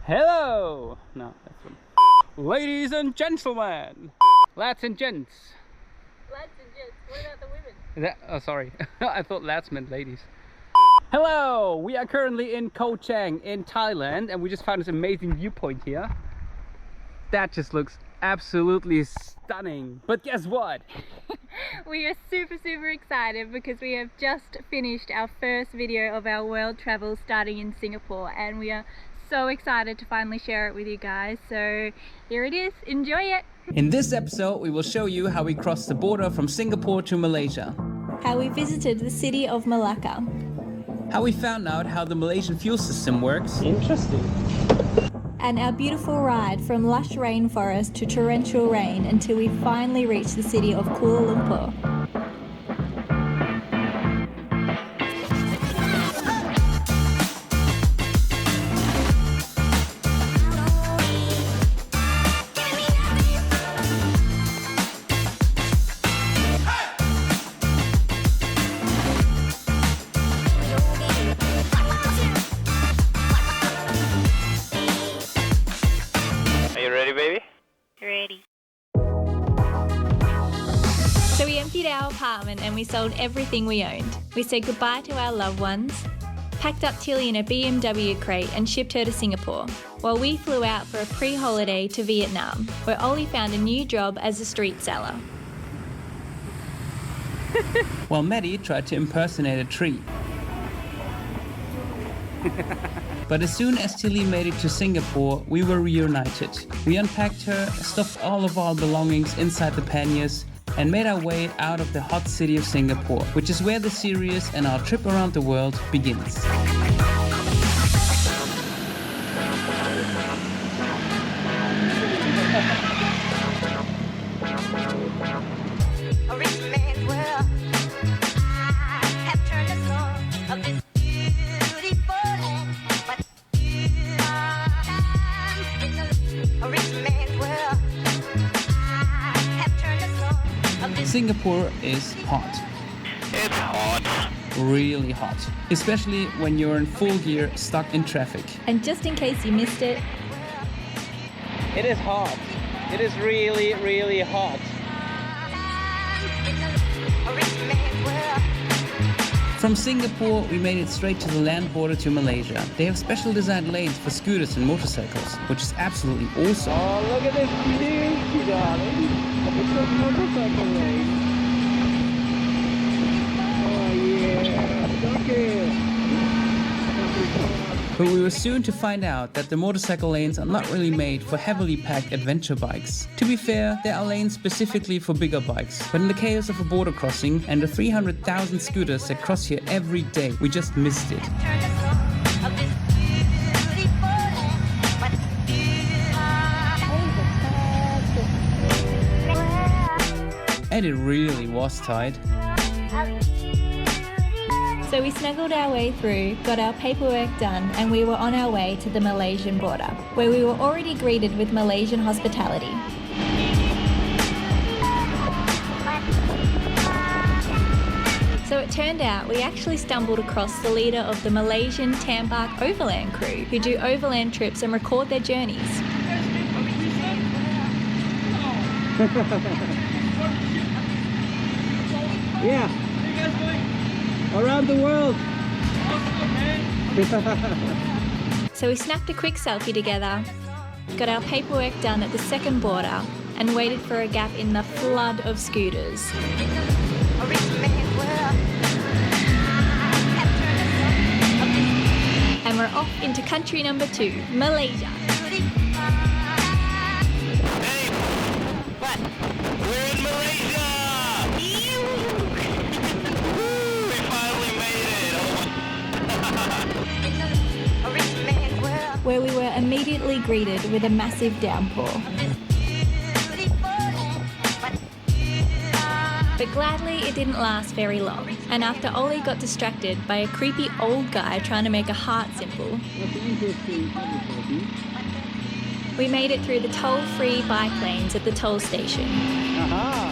Hello! No, that's one. Ladies and gentlemen! Lads and gents! Lads and gents, what about the women? Is that, oh, sorry. I thought lads meant ladies. Hello! We are currently in Koh Chang in Thailand and we just found this amazing viewpoint here. That just looks absolutely stunning. But guess what? We are super excited because we have just finished our first video of our world travel starting in Singapore, and we are so excited to finally share it with you guys. So here it is, enjoy it! In this episode we will show you how we crossed the border from Singapore to Malaysia. How we visited the city of Malacca. How we found out how the Malaysian fuel system works. Interesting. And our beautiful ride from lush rainforest to torrential rain until we finally reached the city of Kuala Lumpur. So we emptied our apartment and we sold everything we owned. We said goodbye to our loved ones, packed up Tilly in a BMW crate and shipped her to Singapore, while we flew out for a pre-holiday to Vietnam, where Ollie found a new job as a street seller. While Maddie tried to impersonate a tree. But as soon as Tilly made it to Singapore, we were reunited. We unpacked her, stuffed all of our belongings inside the panniers, and made our way out of the hot city of Singapore, which is where the series and our trip around the world begins. Singapore is hot. It's hot. Really hot. Especially when you're in full gear stuck in traffic. And just in case you missed it, it is hot. It is really hot. From Singapore, we made it straight to the land border to Malaysia. They have special designed lanes for scooters and motorcycles, which is absolutely awesome. Oh, look at this beauty, darling. It's a motorcycle lane. Oh yeah, okay. But we were soon to find out that the motorcycle lanes are not really made for heavily packed adventure bikes. To be fair, there are lanes specifically for bigger bikes. But in the chaos of a border crossing and the 300,000 scooters that cross here every day, we just missed it. And it really was tight. so we snuggled our way through, got our paperwork done, and we were on our way to the Malaysian border, where we were already greeted with Malaysian hospitality. So it turned out we actually stumbled across the leader of the Malaysian Tambak overland crew, who do overland trips and record their journeys. Yeah. Around the world. So we snapped a quick selfie together, got our paperwork done at the second border, and waited for a gap in the flood of scooters. And we're off into country number 2, Malaysia. Hey, what? We're in Malaysia! We finally made it! Where we were immediately greeted with a massive downpour. But gladly it didn't last very long, and after Ollie got distracted by a creepy old guy trying to make a heart symbol, we made it through the toll-free bike lanes at the toll station. Aha!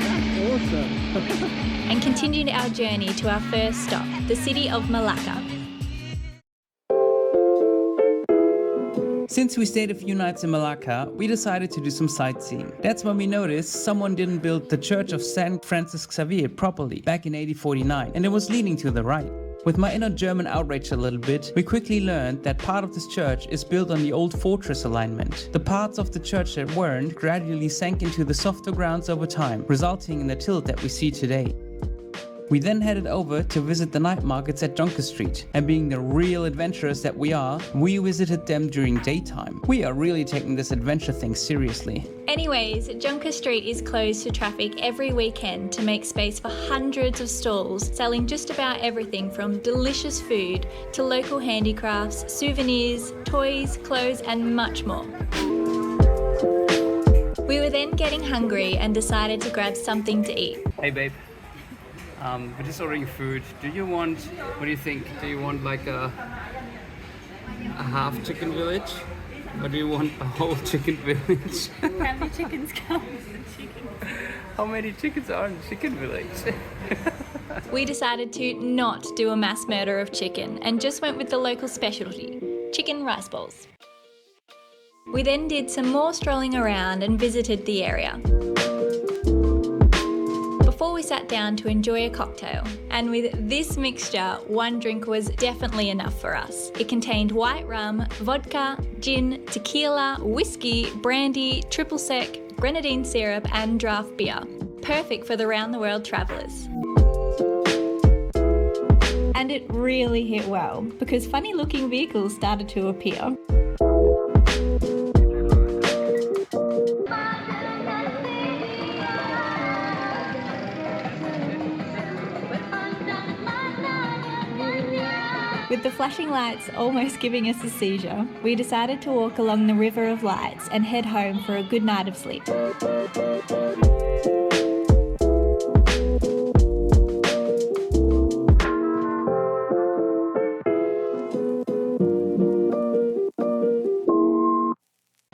That's awesome! and continued our journey to our first stop, the city of Malacca. Since we stayed a few nights in Malacca, we decided to do some sightseeing. That's when we noticed someone didn't build the Church of St. Francis Xavier properly back in 1849, and it was leaning to the right. With my inner German outrage a little bit, we quickly learned that part of this church is built on the old fortress alignment. The parts of the church that weren't gradually sank into the softer grounds over time, resulting in the tilt that we see today. We then headed over to visit the night markets at Jonker Street, and being the real adventurers that we are, we visited them during daytime. We are really taking this adventure thing seriously. Anyways, Jonker Street is closed to traffic every weekend to make space for hundreds of stalls selling just about everything from delicious food to local handicrafts, souvenirs, toys, clothes and much more. We were then getting hungry and decided to grab something to eat. Hey babe, we're just ordering food. What do you think? Do you want like a half chicken village? Or do you want a whole chicken village? How many chickens come in the chicken? How many chickens are in the chicken village? We decided to not do a mass murder of chicken and just went with the local specialty, chicken rice balls. We then did some more strolling around and visited the area. Before we sat down to enjoy a cocktail, and with this mixture, one drink was definitely enough for us. It contained white rum, vodka, gin, tequila, whiskey, brandy, triple sec, grenadine syrup and draft beer. Perfect for the round-the-world travellers. And it really hit well, because funny-looking vehicles started to appear. With the flashing lights almost giving us a seizure, we decided to walk along the River of Lights and head home for a good night of sleep.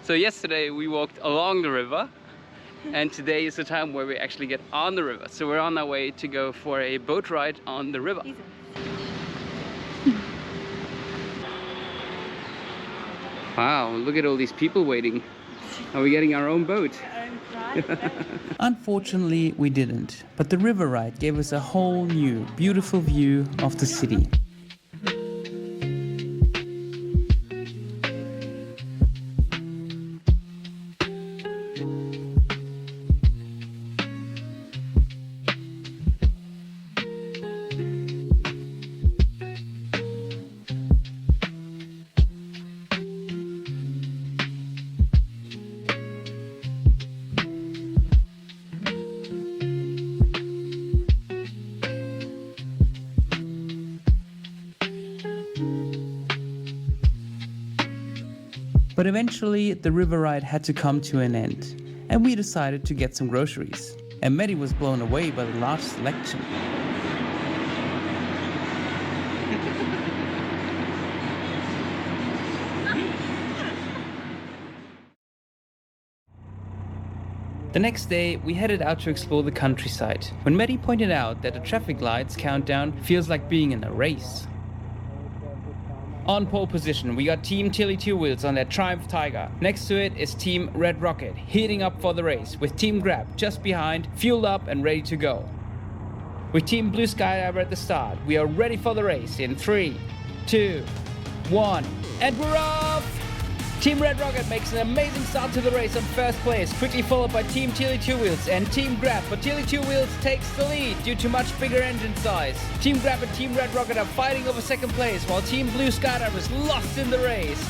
So yesterday we walked along the river, and today is the time where we actually get on the river. So we're on our way to go for a boat ride on the river. Wow, look at all these people waiting. Are we getting our own boat? Unfortunately, we didn't. But the river ride gave us a whole new, beautiful view of the city. But eventually the river ride had to come to an end, and we decided to get some groceries. And Maddie was blown away by the large selection. The next day, we headed out to explore the countryside, when Maddie pointed out that the traffic lights countdown feels like being in a race. On pole position, we got Team Tilly Two Wheels on their triumphtiger. Next to it is Team Red Rocket, heating up for the race, with Team Grab just behind, fueled up and ready to go. With Team Blue SkyDiver at the start, we are ready for the race in 3, 2, 1, and we're off! Team Red Rocket makes an amazing start to the race on first place, quickly followed by Team Tilly Two Wheels and Team Grab, but Tilly Two Wheels takes the lead due to much bigger engine size. Team Grab and Team Red Rocket are fighting over second place, while Team Blue Skydiver is lost in the race.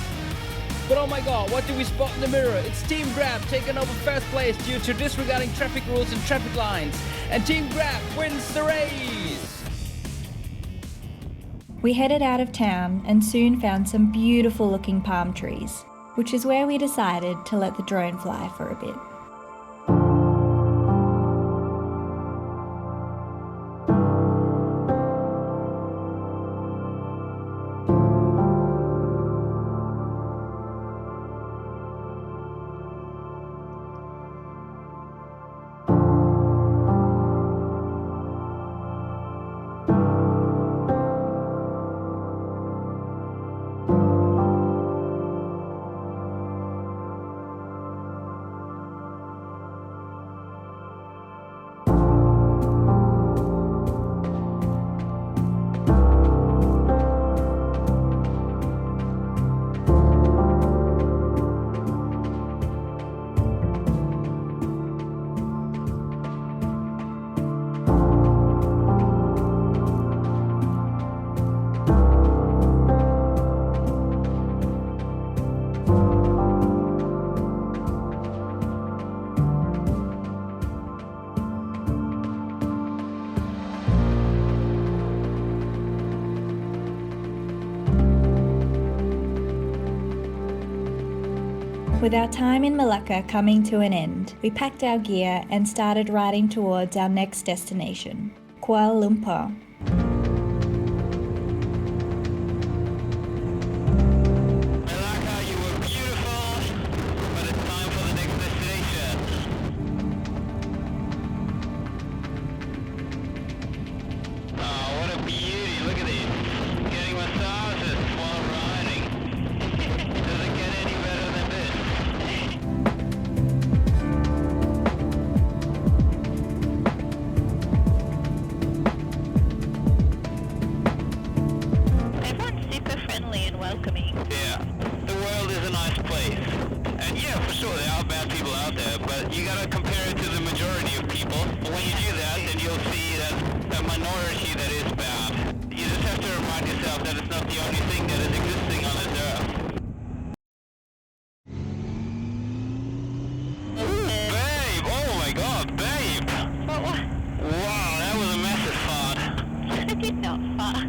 But oh my god, what do we spot in the mirror? It's Team Grab taking over first place due to disregarding traffic rules and traffic lines, and Team Grab wins the race! We headed out of town and soon found some beautiful looking palm trees, which is where we decided to let the drone fly for a bit. With our time in Malacca coming to an end, we packed our gear and started riding towards our next destination, Kuala Lumpur. Malacca, you were beautiful, but it's time for the next destination. Oh, what a beauty, look at this. Getting massages while riding. Does it get any better than this? Everyone's super friendly and welcoming. Yeah, the world is a nice place. And yeah, for sure, there are bad people out there, but you gotta compare it to the majority of people. When you do that, then you'll see that a minority that is bad. You just have to remind yourself that it's not the only thing that is existing on this earth. Babe! Oh my god, babe! What? Wow, that was a massive fart. I did not fart.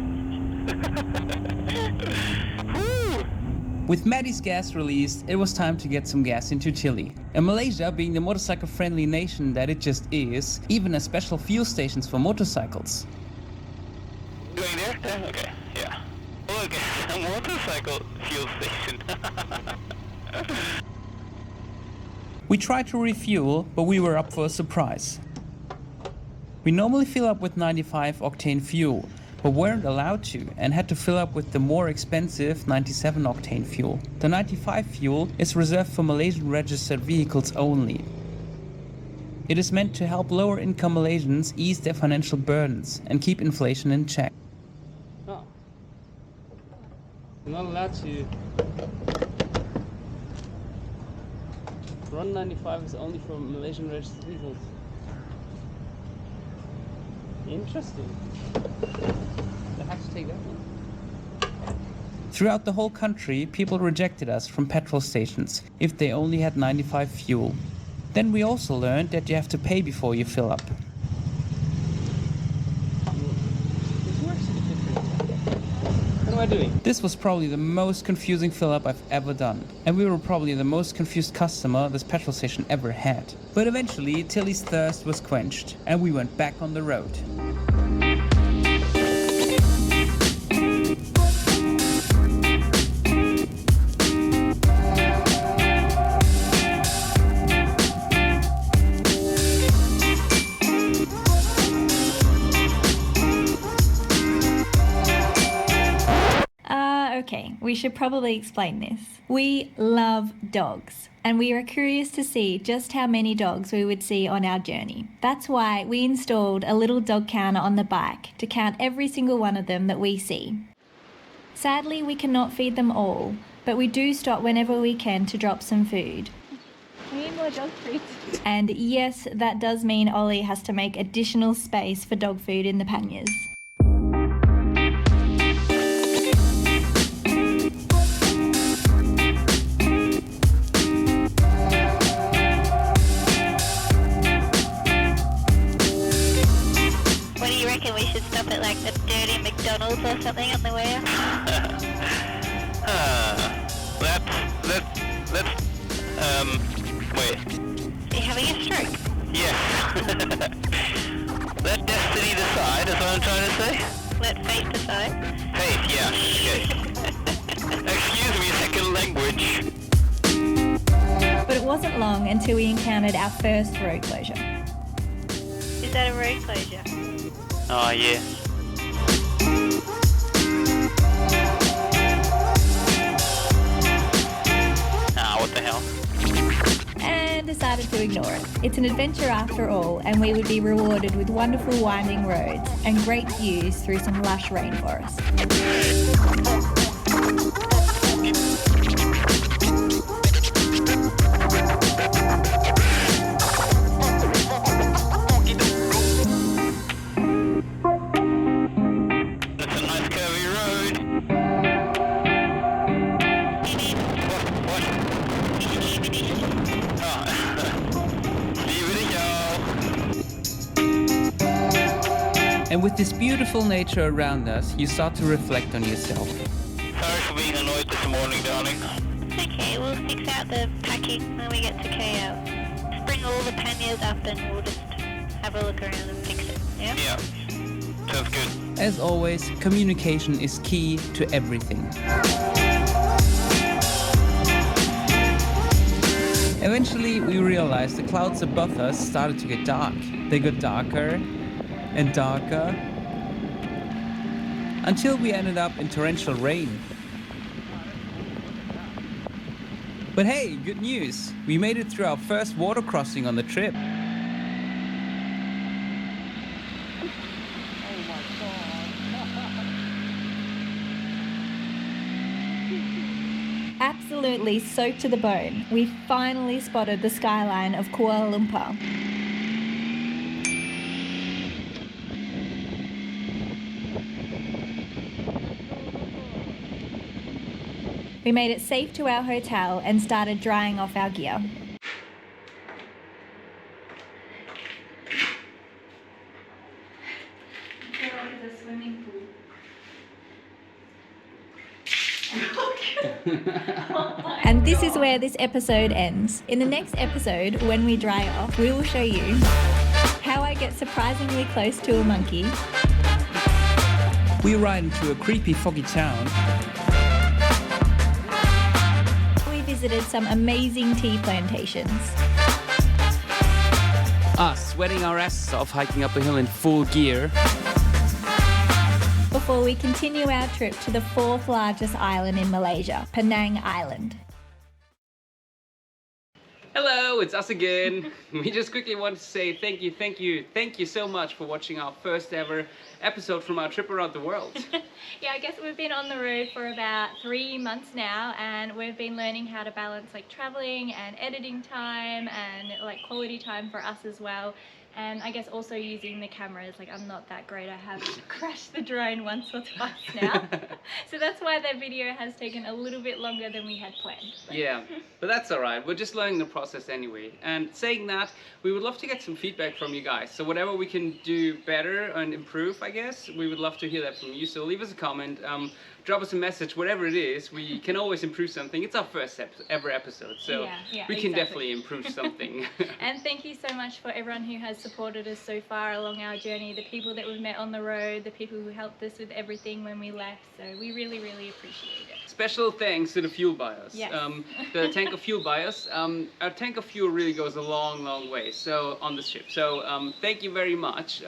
Woo! With Maddie's gas released, it was time to get some gas into Chile. And Malaysia, being the motorcycle-friendly nation that it just is, even has special fuel stations for motorcycles. Going there? Yeah, okay, yeah. Look, a motorcycle fuel station. We tried to refuel, but we were up for a surprise. We normally fill up with 95 octane fuel, but weren't allowed to and had to fill up with the more expensive 97 octane fuel. The 95 fuel is reserved for Malaysian registered vehicles only. It is meant to help lower income Malaysians ease their financial burdens and keep inflation in check. Oh. You're not allowed to run 95 is only for Malaysian registered vehicles. Interesting. I have to take that one. Throughout the whole country, people rejected us from petrol stations if they only had 95 fuel. Then we also learned that you have to pay before you fill up. What am I doing? This was probably the most confusing fill up I've ever done. And we were probably the most confused customer this petrol station ever had. But eventually, Tilly's thirst was quenched and we went back on the road. Okay, we should probably explain this. We love dogs, and we are curious to see just how many dogs we would see on our journey. That's why we installed a little dog counter on the bike to count every single one of them that we see. Sadly, we cannot feed them all, but we do stop whenever we can to drop some food. We need more dog treats. And yes, that does mean Ollie has to make additional space for dog food in the panniers. What do you reckon, we should stop at like a dirty McDonald's or something on the way up? Wait. Are you having a stroke? Yes. Let destiny decide, is what I'm trying to say. Let fate decide. Fate, yeah, okay. Excuse me, second language. But it wasn't long until we encountered our first road closure. Is that a road closure? Oh, yeah. What the hell? And decided to ignore it. It's an adventure after all, and we would be rewarded with wonderful winding roads and great views through some lush rainforest. That's a nice curvy road. What? And with this beautiful nature around us, you start to reflect on yourself. Sorry for being annoyed this morning, darling. That's okay. We'll fix out the packing when we get to KL. Just bring all the panniers up and we'll just have a look around and fix it. Yeah? Yeah. Sounds good. As always, communication is key to everything. Eventually, we realized the clouds above us started to get dark. They got darker and darker until we ended up in torrential rain. But hey, good news! We made it through our first water crossing on the trip. Absolutely soaked to the bone, we finally spotted the skyline of Kuala Lumpur. We made it safe to our hotel and started drying off our gear. And this is where this episode ends. In the next episode, when we dry off, we will show you how I get surprisingly close to a monkey. We ride into a creepy foggy town. We visited some amazing tea plantations. Us sweating our asses off hiking up a hill in full gear. Before we continue our trip to the 4th largest island in Malaysia, Penang Island. Hello, it's us again. We just quickly want to say thank you so much for watching our first ever episode from our trip around the world. Yeah, I guess we've been on the road for about 3 months now, and we've been learning how to balance like traveling and editing time and like quality time for us as well. And I guess also using the cameras, like I'm not that great. I have crashed the drone once or twice now. So that's why that video has taken a little bit longer than we had planned. Yeah, but that's alright. We're just learning the process anyway. And saying that, we would love to get some feedback from you guys. So whatever we can do better and improve, I guess, we would love to hear that from you. So leave us a comment, drop us a message, whatever it is. We can always improve something. It's our first ever episode, so we can definitely improve something. And thank you so much for everyone who has supported us so far along our journey, the people that we've met on the road, the people who helped us with everything when we left. So we really, really appreciate it. Special thanks to the fuel buyers. Yes. The tank of fuel buyers. Our tank of fuel really goes a long, long way. So on this ship. So thank you very much.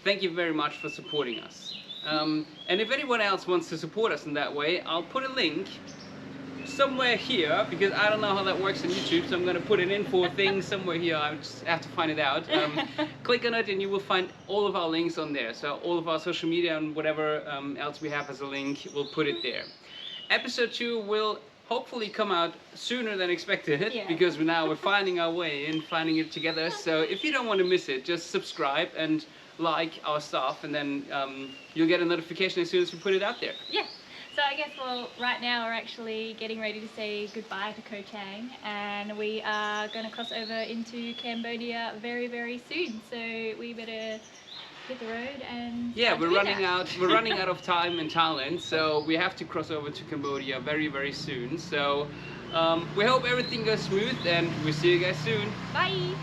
Thank you very much for supporting us. And if anyone else wants to support us in that way, I'll put a link somewhere here, because I don't know how that works on YouTube, so I'm going to put an info thing somewhere here. I just have to find it out. Click on it and you will find all of our links on there. So all of our social media and whatever else we have as a link, we'll put it there. Episode 2 will hopefully come out sooner than expected, because we're finding our way and finding it together. So if you don't want to miss it, just subscribe and like our stuff, and then you'll get a notification as soon as we put it out there. Yeah. So I guess, well, right now we're actually getting ready to say goodbye to Koh Chang, and we are going to cross over into Cambodia very, very soon. So we better hit the road and we're running out of time in Thailand, so we have to cross over to Cambodia very, very soon. So we hope everything goes smooth, and we'll see you guys soon. Bye.